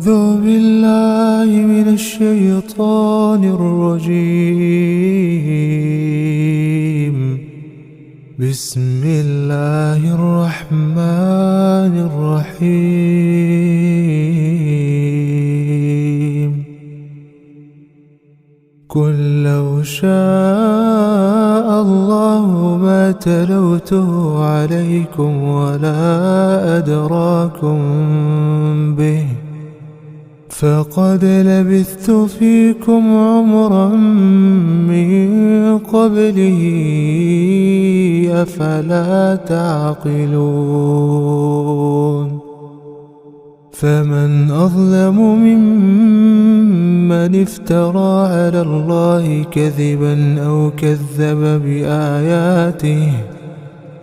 أعوذ بالله من الشيطان الرجيم. بسم الله الرحمن الرحيم. قل لو شاء الله ما تلوته عليكم ولا أدراكم به، فقد لبثت فيكم عمرا من قبله، أفلا تعقلون؟ فمن أظلم ممن افترى على الله كذبا أو كذب بآياته،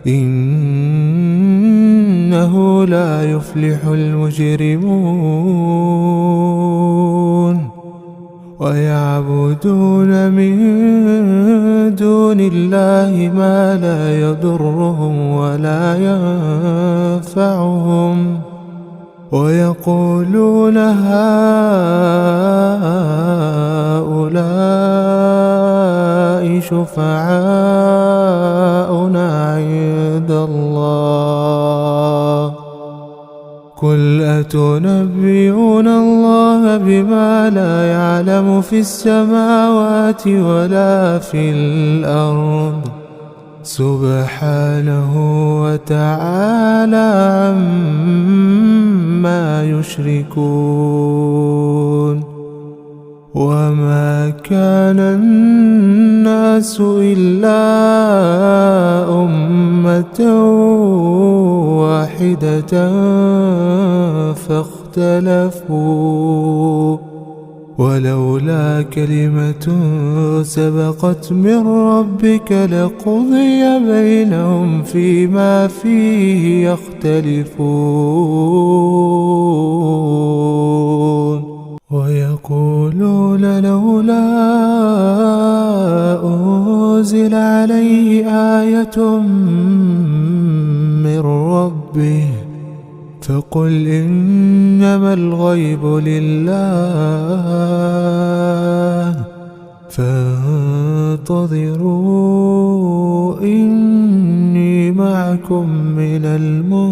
إنه لا يفلح المجرمون. ويعبدون من دون الله ما لا يضرهم ولا ينفعهم، ويقولون هؤلاء شفعاؤنا عند الله. قل أتنبئون الله بما لا يعلم في السماوات ولا في الأرض، سبحانه وتعالى عما يشركون. وما كان الناس إلا أمة واحدة فاختلفوا، ولولا كلمة سبقت من ربك لقضي بينهم فيما فيه يختلفون. ويقولون لولا أنزل عليه آية من ربه، فقل إنما الغيب لله فانتظروا إني معكم من المنتظرين.